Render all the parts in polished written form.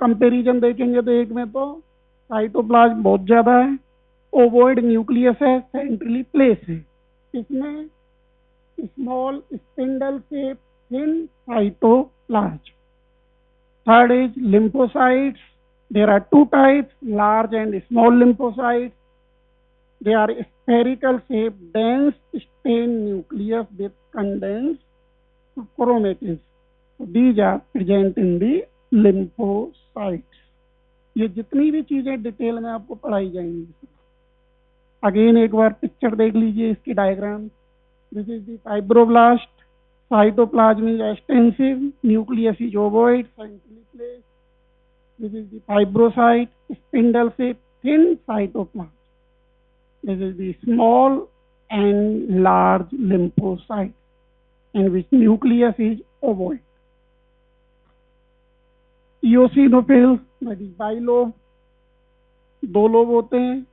Comparison देखेंगे तो एक में तो साइटोप्लाज्म बहुत ज़्यादा है, ओवोइड न्यूक्लियस है, सेंट्रली प्लेस है। इसमें small spindle shape thin cytoplasm. Third is lymphocytes. There are two types, large and small lymphocytes. They are spherical shaped, dense, stained nucleus with condensed chromatins. So these are present in the lymphocytes. ये जितनी भी चीजें detail में आपको पढ़ाई जाएंगी। Again एक बार picture देख लीजिए, इसकी diagram. This is the fibroblast, cytoplasm is extensive, nucleus is ovoid, centrally placed. This is the fibrocyte, spindle shaped, thin cytoplasm. This is the small and large lymphocyte, in which nucleus is ovoid. Eosinophils, that is bilobe, दो lobe होते हैं.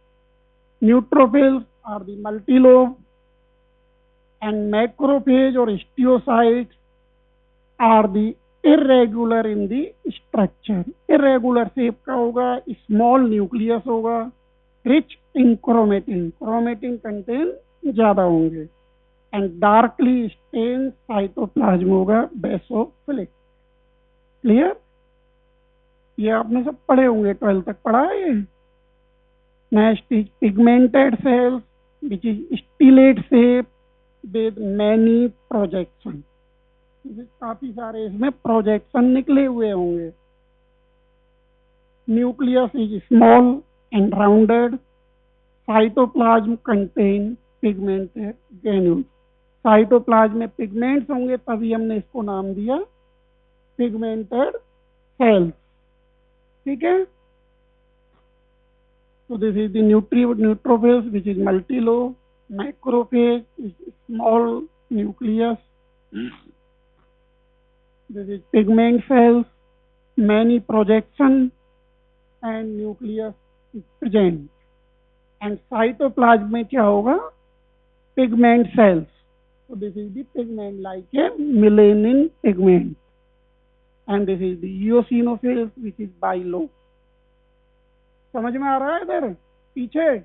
Neutrophils are the multilobe. And macrophage or osteocytes are the irregular in the structure. Irregular shape का होगा, small nucleus होगा, rich in chromatin. Chromatin content ज़्यादा होंगे. And darkly stained cytoplasm होगा, basophilic. Clear? ये आपने सब पढ़े होंगे, 12th तक पढ़ा है ये. Next is pigmented cells, which is stellate shape with many projection. काफी सारे इसमें प्रोजेक्शन निकले हुए होंगे. Nucleus is small and rounded. Cytoplasm contain pigmented granules. Cytoplasm में पिगमेंट्स होंगे, तभी हमने इसको नाम दिया पिगमेंटेड सेल्स. ठीक है. So this is the neutrophils, which is multilobe. Macrophage is small nucleus. This is pigment cells, many projection, and nucleus is present. And cytoplasm में क्या होगा? Pigment cells. So this is the pigment, like a melanin pigment. And this is the eosinophils, which is bilobe. समझ में आ रहा है इधर पीछे?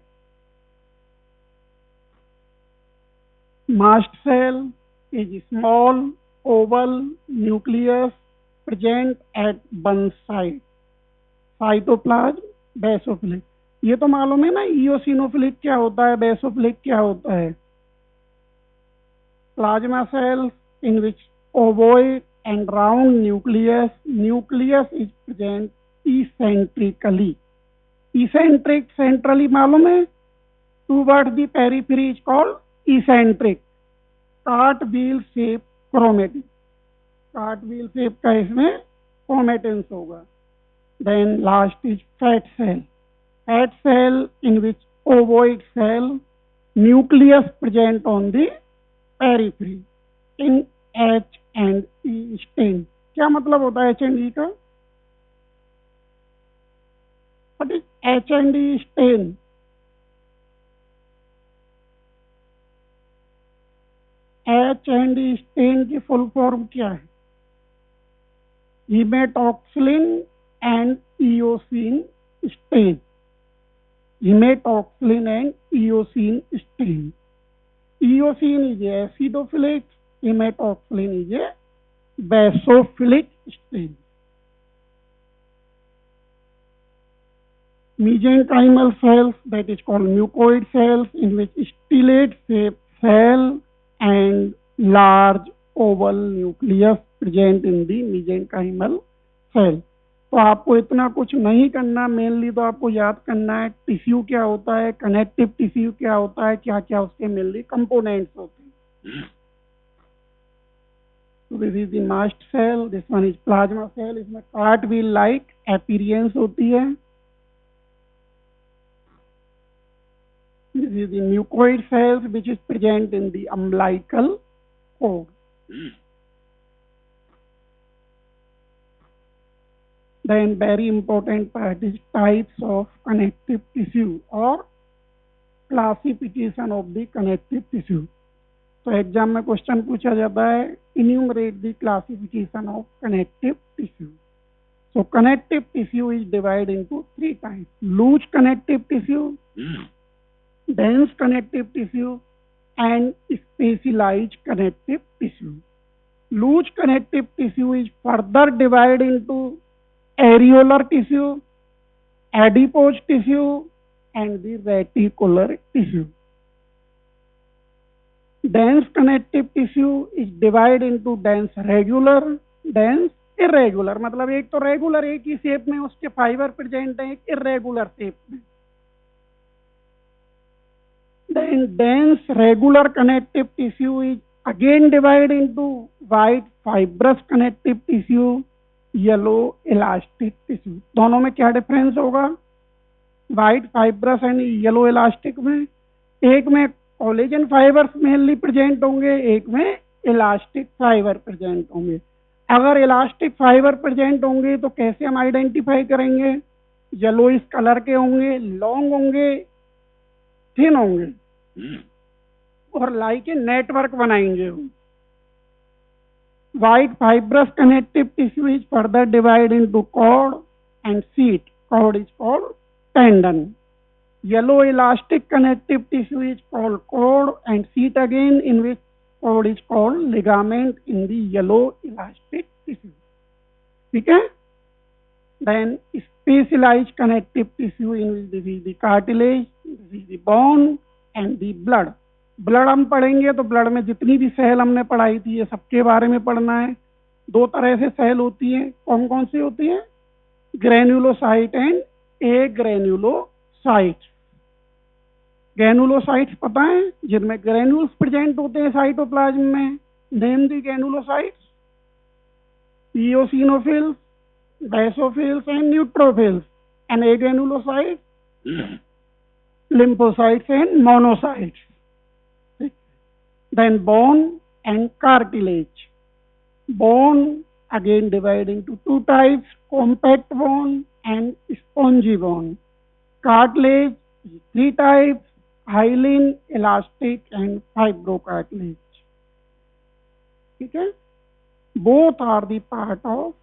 Mast cell is small oval nucleus present at one side. Cytoplasm basophilic. ये तो मालूम है ना, eosinophilic क्या होता है, basophilic क्या होता है. Plasma cells in which ovoid and round nucleus is present eccentrically. Eccentric, centrally मालूम है. Towards the periphery is called eccentric. Cartwheel shape chromatin. Cartwheel shape का इसमें क्रोमेटिन्स होगा. Then last is fat cell. Fat cell in which ovoid cell, nucleus present on the periphery in H and E stain. क्या मतलब होता है H and E का? What is H and E stain? H and E stain की full form क्या है? Haematoxylin and eosin stain. Haematoxylin and eosin stain. Eosin is acidophilic, haematoxylin is a basophilic stand. Mesenchymal cells, that is called mucoid cells, in which stellate shaped cell and large oval nucleus present in the mesenchymal cell. तो आपको इतना कुछ नहीं करना, mainly तो आपको याद करना है टिश्यू क्या होता है, कनेक्टिव टिश्यू क्या होता है, क्या क्या उसके मेनली कंपोनेंट्स होते हैं. So this is the mast cell, this one is plasma cell. इसमें कार्टव्हील लाइक अपीयरेंस होती है. This is the mucoid cells, which is present in the umbilical cord. Then very important part is types of connective tissue or classification of the connective tissue. तो exam में question पूछा जाता है, enumerate the classification of connective tissue. So connective tissue is divided into three types: loose connective tissue, dense connective tissue, and specialized connective tissue. Loose connective tissue is further divided into areolar tissue, adipose tissue, and the reticular tissue. Dense connective tissue is divided into dense regular, dense irregular. मतलब एक तो regular एक ही shape में उसके fibre present है, एक irregular shape में. Then dense regular connective tissue is again divided into white fibrous connective tissue, yellow elastic tissue. दोनों में क्या डिफरेंस होगा? White fibrous and yellow elastic में एक में कोलेजन फाइबर्स मेनली प्रेजेंट होंगे, एक में इलास्टिक फाइबर प्रेजेंट होंगे. अगर इलास्टिक फाइबर प्रेजेंट होंगे तो कैसे हम आइडेंटिफाई करेंगे? येलो इस कलर के होंगे, लॉन्ग होंगे, थिन होंगे और लाइक ए नेटवर्क बनाएंगे. White fibrous connective tissue is further divide into cord and sheet. Cord is called tendon. Yellow elastic connective tissue is called cord and sheet again in which cord is called ligament in the yellow elastic tissue. ठीक है? Then specialized connective tissue in which this is the cartilage, this is the bone and the blood. Blood हम पढ़ेंगे तो blood में जितनी भी cell हमने पढ़ाई थी ये सबके बारे में पढ़ना है. दो तरह से सेल होती है. कौन कौन सी होती है? Granulocyte and A granulocyte. Granulocytes पता है जिनमें ग्रेन्यूल्स प्रेजेंट होते हैं साइटोप्लाज्म में. Name the granulocytes: eosinophils, basophils and neutrophils. And A granulocyte lymphocytes and monocytes. Then bone and cartilage. Bone again divided into two types: compact bone and spongy bone. Cartilage three types: hyaline, elastic and fibrocartilage. ठीक है? Both are the part of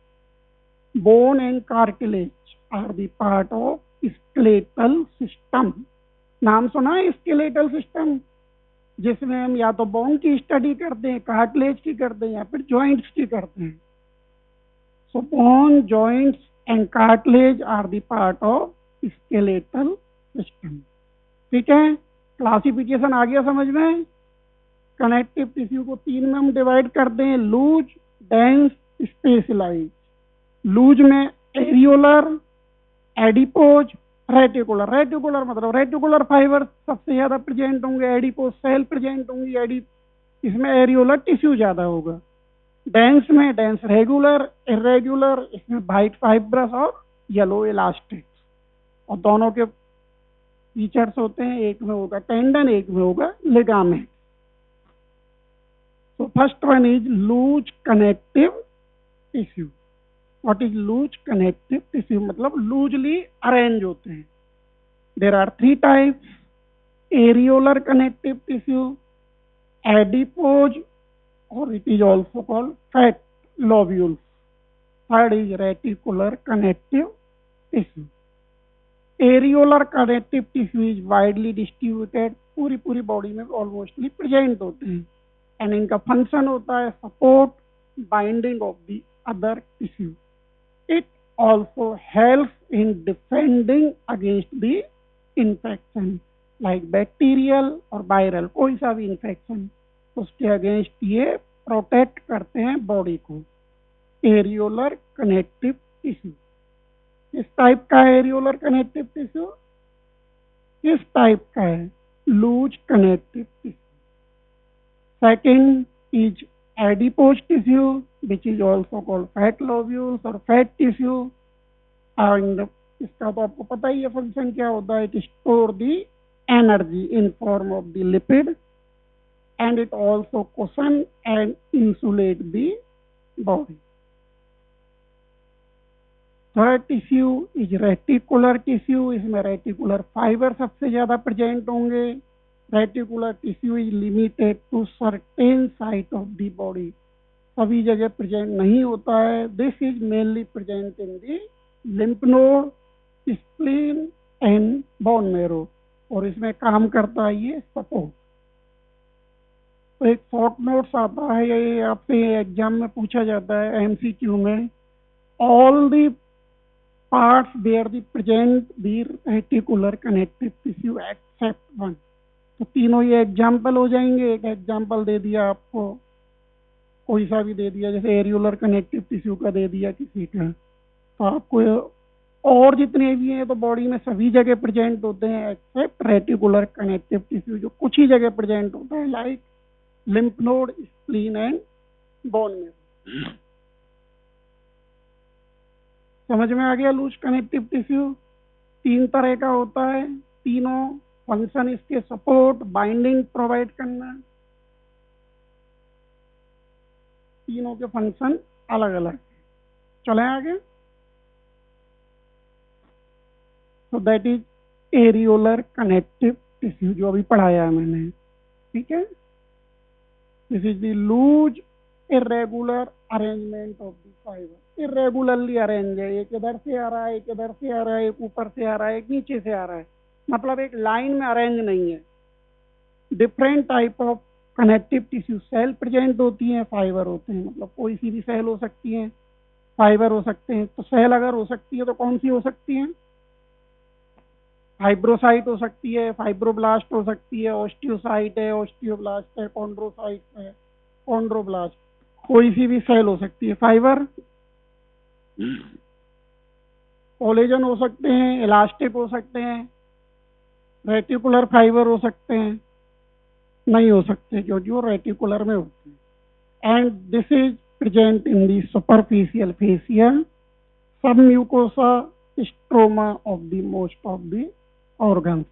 bone and cartilage are the part of skeletal system. नाम सुना है skeletal system, जिसमें हम या तो bone की स्टडी करते हैं, कार्टिलेज की करते हैं या फिर जॉइंट्स की करते हैं. So bone, joints and cartilage are the part of skeletal system. ठीक है? क्लासिफिकेशन आ गया समझ में? कनेक्टिव टिश्यू को तीन में हम डिवाइड करते हैं: लूज, डेंस, स्पेशलाइज. लूज में एरियोलर, एडिपोज, रेटिकुलर. रेटिकुलर मतलब रेटिकुलर फाइबर सबसे ज्यादा प्रेजेंट होंगे, एडिपोज सेल प्रेजेंट होंगी, इसमें एरियोलर टिश्यू ज्यादा होगा. डेंस में डेंस रेगुलर, इरेगुलर, इसमें वाइट फाइब्रस और येलो इलास्टिक. और दोनों के फीचर्स होते हैं, एक में होगा टेंडन, एक में होगा ligament. So first one is loose connective tissue. What is loose connective tissue? मतलब लूजली अरेंज होते हैं. There are three types: areolar connective tissue, adipose, और it is also called fat lobule. Third is reticular connective tissue. Areolar connective tissue is widely distributed. पूरी body में almostly present होते हैं. And इनका function होता है support binding of the other tissue. It also helps in defending against the infection like bacterial और viral. कोई सा भी infection उसके अगेंस्ट ये प्रोटेक्ट करते हैं बॉडी को. Areolar connective tissue. किस टाइप का है एरियोलर कनेक्टिव टिश्यू? किस टाइप का है? Loose connective tissue. Second is adipose tissue, which is also called fat lobules or fat tissue. And इसका तो आपको पता ही है फंक्शन क्या होता है. It store the energy in form of the lipid and it also cushion and insulate the body. Third tissue is reticular tissue. इसमें reticular fiber सबसे ज्यादा प्रेजेंट होंगे. Reticular tissue is limited to certain site of the body. सभी जगह present नहीं होता है। This is mainly present in the lymph node, spleen and bone marrow, और इसमें काम करता है ये सपोर्ट। तो एक शॉर्ट नोट्स आता है, ये आपसे एग्जाम में पूछा जाता है एमसीक्यू में। All the parts where the present the reticular connective tissue except one. तो तीनों ये एग्जाम्पल हो जाएंगे। एक एग्जाम्पल दे दिया आपको, कोई सा भी दे दिया, जैसे एरियोलर कनेक्टिव टिश्यू का दे दिया किसी का, तो आपको और जितने भी हैं तो बॉडी में सभी जगह प्रेजेंट होते हैं एक्सेप्ट रेटिकुलर कनेक्टिव टिश्यू, जो कुछ ही जगह प्रेजेंट होता है, like lymph node, spleen and bone में। समझ में आ गया? लूज कनेक्टिव टिश्यू तीन तरह का होता है, तीनों फंक्शन इसके सपोर्ट, बाइंडिंग प्रोवाइड करना, तीनों के फंक्शन अलग अलग। चले आगे। तो that is areolar connective tissue, जो अभी पढ़ाया है मैंने, ठीक है। This is the loose irregular arrangement of the fibre. Irregularly arrange है, एक इधर से आ रहा है, एक इधर से आ रहा है, एक ऊपर से आ रहा है, एक नीचे से आ रहा है, मतलब एक लाइन में अरेंज नहीं है। Different type of connective tissue, cell present होती हैं, फाइबर होते हैं, मतलब कोई सी भी सेल हो सकती है, फाइबर हो सकते हैं। तो सेल अगर हो सकती है तो कौन सी हो सकती है? फाइब्रोसाइट हो सकती है, फाइब्रोब्लास्ट हो सकती है, ऑस्टियोसाइट है, ऑस्टियोब्लास्ट है, कॉन्ड्रोसाइट है, कॉन्ड्रोब्लास्ट, कोई सी भी सेल हो सकती है। फाइबर कोलेजन हो सकते हैं, इलास्टिक हो सकते हैं, रेटिकुलर फाइबर हो सकते हैं, नहीं हो सकते क्योंकि वो रेटिकुलर में होते हैं। And this is present in the superficial fascia, submucosa, stroma of the most of the organs.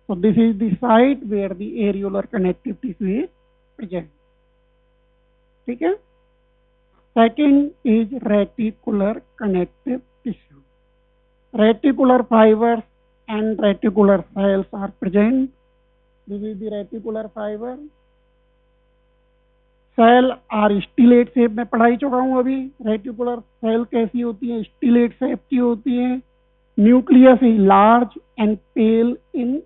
So this is the site where the areolar connective tissue is present. ठीक है। Second is reticular connective tissue. Reticular fibers and reticular cells are present. This is the reticular fiber. Cell are stellate shape में पढ़ाई चुका हूँ अभी। Reticular cell कैसी होती है? स्टिलेट शेप की होती है। Nucleus is large and pale in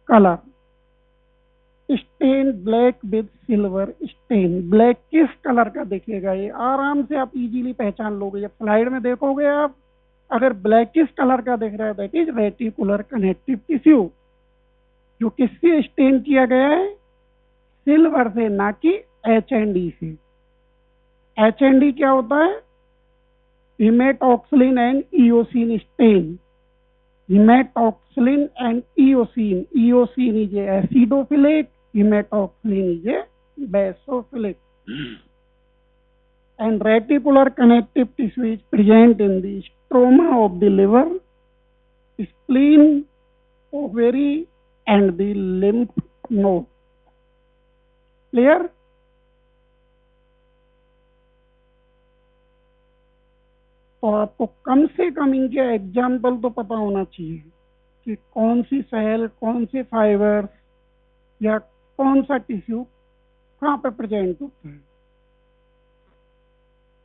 colour, stain black with silver stain. Black किस कलर का दिखेगा? ये आराम से आप इजीली पहचान लोगे, जब स्लाइड में देखोगे आप, अगर ब्लैक किस कलर का दिख रहा है, that is reticular connective tissue. जो किससे स्टेन किया गया है? सिल्वर से, ना कि HND से। HND क्या होता है? Haematoxylin and eosin stain. Haematoxylin and eosin, eosin is acidophilic, haematoxylin is basophilic. And reticular connective tissue is present in the stroma of the liver, spleen, ovary and the lymph node. Clear? तो आपको कम से कम इनके example तो पता होना चाहिए कि कौन सी सेल, कौन से फाइबर या कौन सा टिश्यू कहाँ पे प्रेजेंट होता है।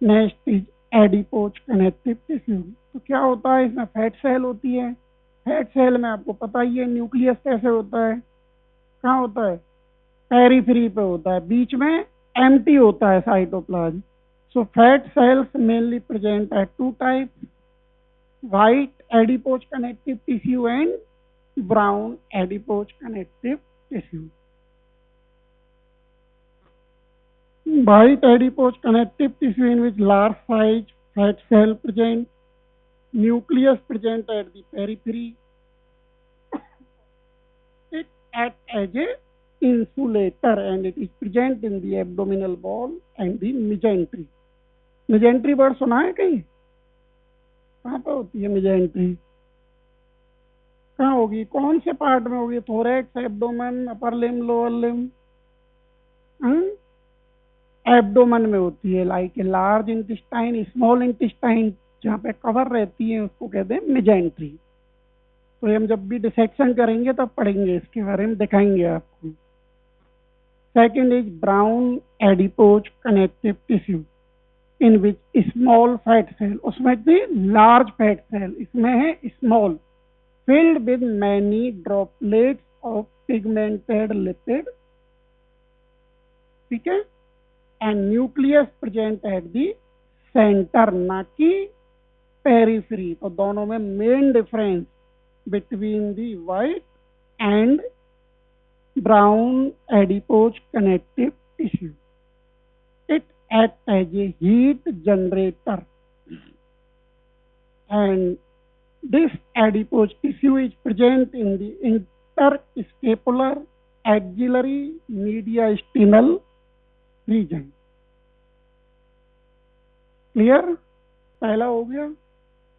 Next is adipose connective tissue. तो क्या होता है? इसमें फैट सेल होती है। फैट सेल में आपको पता ही है न्यूक्लियस कैसे होता है, कहाँ होता है? पेरीफ्री पे होता है, बीच में एम्प्टी होता है cytoplasm. So fat cells mainly present at two types, white adipose connective tissue and brown adipose connective tissue. White adipose connective tissue in which large size fat cell present, nucleus present at the periphery. It acts as a insulator and it is present in the abdominal wall and the mesentery. Mesentery word सुना है कहीं? कहाँ पर होती है mesentery? कहाँ होगी? कौन से पार्ट में होगी? थोरैक्स, एब्डोमेन, अपर लिम, लोअर लिम? एब्डोमेन में होती है, like large intestine, small intestine, जहाँ पे कवर रहती है उसको कहते हैं मेजेंट्री। तो हम जब भी डिसेक्शन करेंगे तब पढ़ेंगे, इसके बारे में दिखाएंगे आपको। Second is brown adipose connective tissue. In which small fat cell, उसमें थी लार्ज फैट सेल, इसमें है small, filled with many droplets of pigmented lipid, ठीक है, and nucleus present at the centre, ना कि पेरिफेरी। तो दोनों में main difference between the white and brown adipose connective tissue, it acts as a heat generator, and this adipose tissue is present in the interscapular axillary mediastinal region. क्लियर? पहला हो गया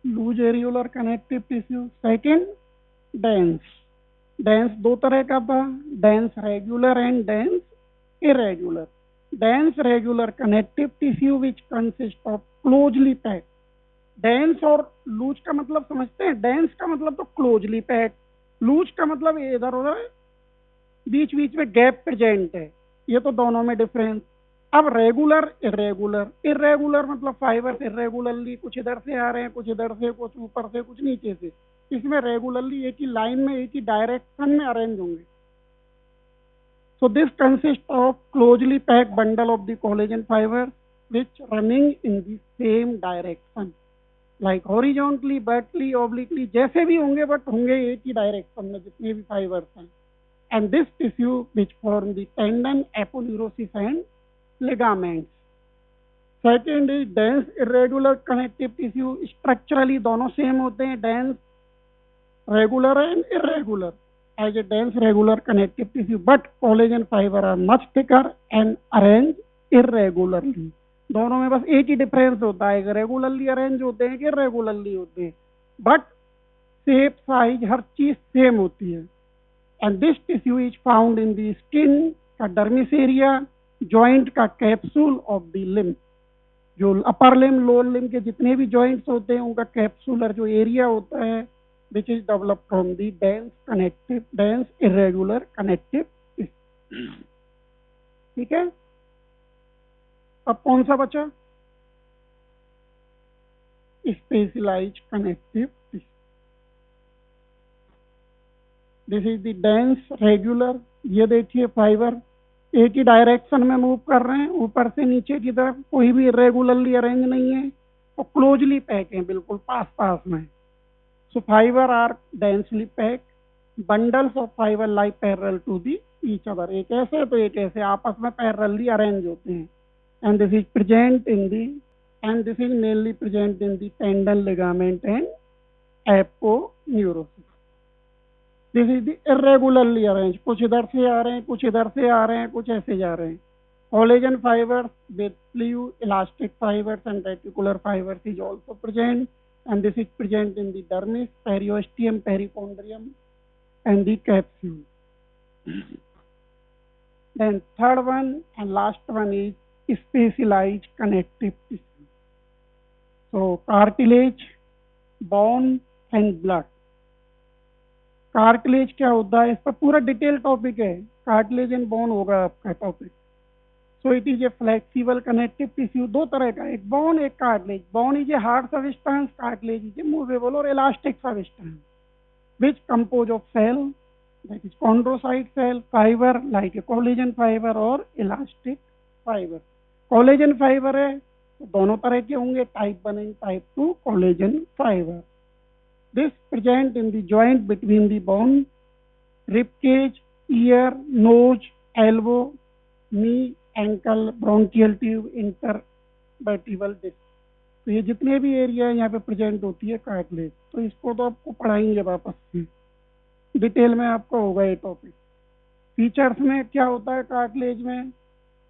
loose areolar connective tissue. Second dense. Dense दो तरह का था, dense regular and dense irregular. Dense regular connective tissue which consist of closely packed. Dense और loose का मतलब समझते हैं? डेंस का मतलब तो क्लोजली पैक्ड, लूज का मतलब इधर उधर बीच बीच में गैप प्रेजेंट है। ये तो दोनों में डिफरेंस। अब रेगुलर इरेगुलर। इरेगुलर मतलब फाइबर्स इरेगुलरली कुछ इधर से आ रहे हैं, कुछ इधर से, कुछ ऊपर से, कुछ नीचे से। इसमें रेगुलरली एक ही लाइन में, एक ही डायरेक्शन में अरेंज होंगे। So this consists of closely packed bundle of the collagen fibers which running in the same direction, like horizontally, vertically, obliquely, जैसे भी होंगे बट होंगे एक ही डायरेक्शन में जितने भी फाइबर्स हैं। And this tissue which form the tendon, aponeurosis and ligaments. Second is dense irregular connective tissue. Structurally दोनों सेम होते हैं, dense, regular and irregular. As a dense regular connective tissue, but collagen fiber are much thicker and arranged irregularly. दोनों में बस एक ही difference होता है, regularly arrange होते हैं कि इरेगुलरली होते हैं, बट शेप साइज हर चीज सेम होती है। And this tissue is found in the skin का डर्मिस एरिया, जॉइंट का कैप्सूल ऑफ द लिम्ब। जो अपर लिम्ब लोअर लिम्ब के जितने भी जॉइंट्स होते हैं उनका कैप्सूलर जो एरिया होता है, which is developed from the dense irregular connective tissue. ठीक है? अब कौन सा बचा? Specialized connective tissue. This is the dense regular. ये देखिए फाइबर एक ही डायरेक्शन में मूव कर रहे हैं, ऊपर से नीचे की तरफ, कोई भी इरेगुलरली अरेंज नहीं है और क्लोजली पैक है, बिल्कुल पास पास में। So fiber are densely packed. Bundles of fiber lie parallel to the each other. एक ऐसे तो एक ऐसे आपस में parallelly arrange होते हैं. And this is mainly present in the tendon, ligament and aponeurosis. This is the irregularly arranged. कुछ इधर से आ रहे हैं, कुछ इधर से आ रहे हैं, कुछ ऐसे जा रहे हैं. Collagen fibers with sleeve, elastic fibers and reticular fibers is also present. And this is present in the dermis, periosteum, perichondrium, and the capsule. Then third one and last one is specialized connective tissue. So cartilage, bone and blood. Cartilage क्या होता है, इस पर पूरा detail topic है, cartilage and bone होगा आपका topic. So it is a flexible connective tissue, दो तरह का, एक बोन एक cartilage. Bone is a hard substance, cartilage is a movable और elastic substance which compose of cell, that is chondrocyte cell, fiber like a collagen fiber और elastic fiber। collagen fiber है तो दोनों तरह के होंगे, type 1 and type 2 collagen fiber। this present in the joint between the bone, rib cage, ear, nose, elbow, knee, ankle, bronchial tube, intervertebral disc। तो ये जितने भी एरिया यहाँ पे प्रेजेंट होती है कार्टिलेज, तो इसको तो आपको पढ़ाएंगे वापस से, डिटेल में आपको होगा ये टॉपिक। फीचर्स में क्या होता है कार्टिलेज में,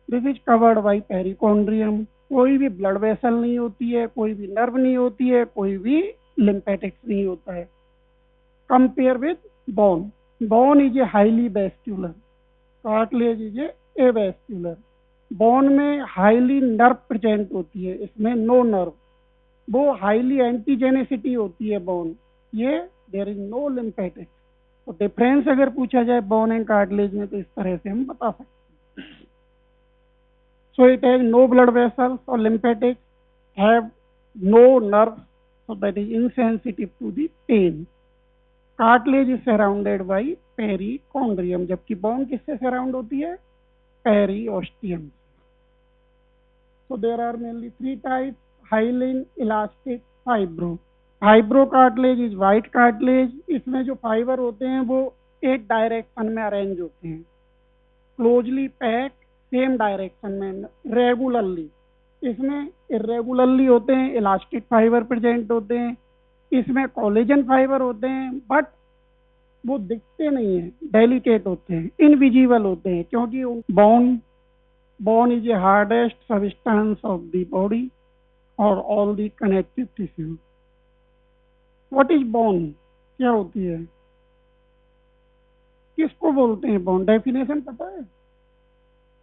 this is covered by perichondrium, कोई भी ब्लड वेसल नहीं होती है, कोई भी नर्व नहीं होती है, कोई भी लिम्फेटिक्स नहीं होता है। Compare with bone, bone is a highly vascular, cartilage is A vascular. Bone में हाईली नर्व प्रेजेंट होती है, इसमें नो नर्व, वो हाईली एंटीजेनेसिटी होती है बोन, ये देयर इज नो लिम्फेटिक्स। तो डिफरेंस अगर पूछा जाए बोन एंड कार्टिलेज में तो इस तरह से हम बता सकते हैं। So it has no blood vessels और lymphatics, have no nerve, so that is insensitive to the pain. Cartilage is surrounded by perichondrium, जबकि bone किससे surround होती है? Periosteum. So there are mainly three types: hyaline, elastic, fibro. Fibro cartilage is white cartilage. इसमें जो fibre होते हैं वो एक डायरेक्शन में अरेंज होते हैं, क्लोजली पैक, सेम डायरेक्शन में, रेगुलरली. इसमें इरेगुलरली होते हैं, इलास्टिक फाइबर प्रेजेंट होते हैं. इसमें कोलेजन फाइबर होते हैं, बट वो दिखते नहीं है, डेलिकेट होते हैं, इनविजिबल होते हैं, क्योंकि bone is a hardest substance of the body और all the connective tissue. What is bone? क्या होती है? किसको बोलते हैं बोन? डेफिनेशन पता है?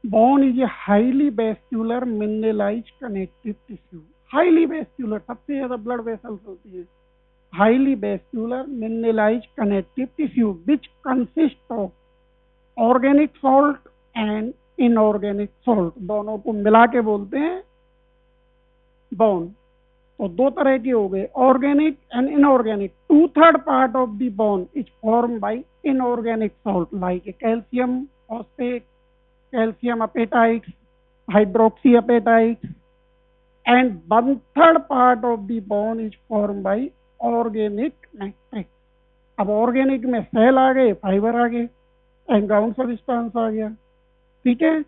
Bone is a highly vascular mineralized connective tissue. Highly vascular, सबसे ज्यादा ब्लड वेसल्स होती है. Highly vascular mineralized connective tissue which consist of organic salt and inorganic salt. दोनों को मिला के बोलते हैं बोन. तो दो तरह के हो गए, organic and inorganic. 2/3 part of the bone is form by inorganic salt like calcium phosphate, calcium apatites, hydroxyapatites, and 1/3 part of the bone is form by organic matrix. अब ऑर्गेनिक में सेल आ गए, फाइबर आ गए, एंगाउंड substance आ गया. ठीक है.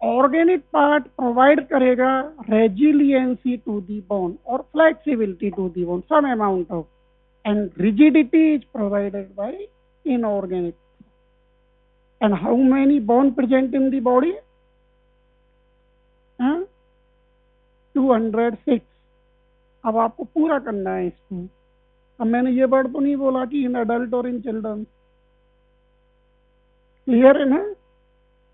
Organic part provide करेगा resiliency to the bone और flexibility to the bone, some amount of, and rigidity is provided by inorganic. And how many bone present in the body? 206. अब आपको पूरा करना है इसको. अब मैंने ये वर्ड तो नहीं बोला कि इन एडल्ट और इन चिल्ड्रन. क्लियर है ना?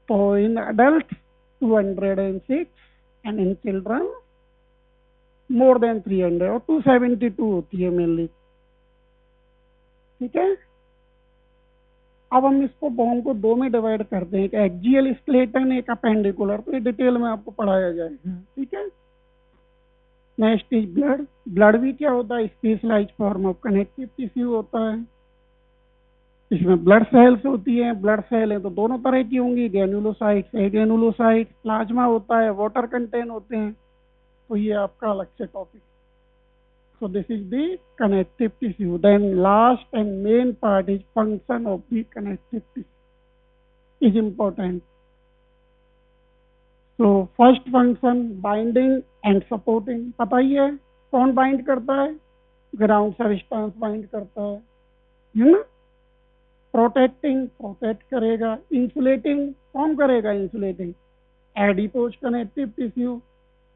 तो in adult 206 and in children more than 300 और 272 होती है मेनली. ठीक है. अब हम इसको बोन को दो में डिवाइड करते हैं, एक एक्सियल स्केलेटन, एक अपेंडिकुलर. तो ये डिटेल में आपको पढ़ाया जाएगा. ठीक है. Next is blood. ब्लड भी क्या होता है? Specialized form of connective tissue होता है. इसमें ब्लड सेल्स होती हैं. ब्लड सेल है तो दोनों तरह की होंगी, ग्रेनुलोसाइट्स, एग्रेनुलोसाइट्स. प्लाज्मा होता है, वाटर कंटेन होते हैं. तो ये आपका अलग से topic. So this is the connective tissue. Then last and main part is function of the connective tissue is important. So first function binding and supporting. पता ही है कौन बाइंड करता है? ग्राउंड सब्सटेंस बाइंड करता है ना. प्रोटेक्टिंग, प्रोटेक्ट करेगा. इंसुलेटिंग, कौन करेगा insulating? Adipose connective tissue.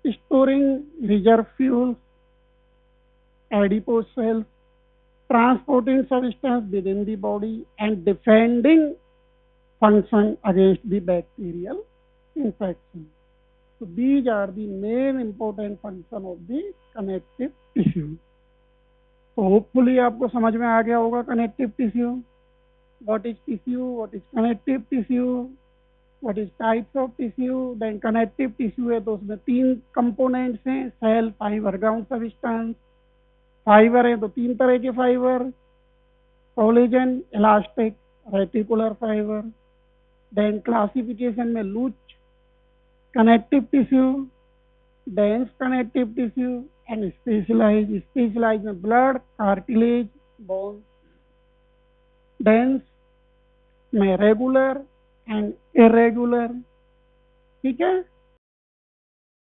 Storing reserve fuel, adipose cells. Transporting substance within the body and defending function against the bacterial infection. So these are the main important function of the connective tissue. तो hopefully आपको समझ में आ गया होगा connective tissue. What is tissue? What is connective tissue? What is types of tissue? Then connective tissue है तो उसमें 3 components हैं, cell, fibre, ground substance. Fibre है तो 3 तरह के fibre, collagen, elastic, reticular fibre. Then classification में loose connective tissue, dense connective tissue and specialise. Specialise में ब्लड, कार्टिलेज, बोन. डेंस में रेगुलर एंड इरेगुलर. ठीक है.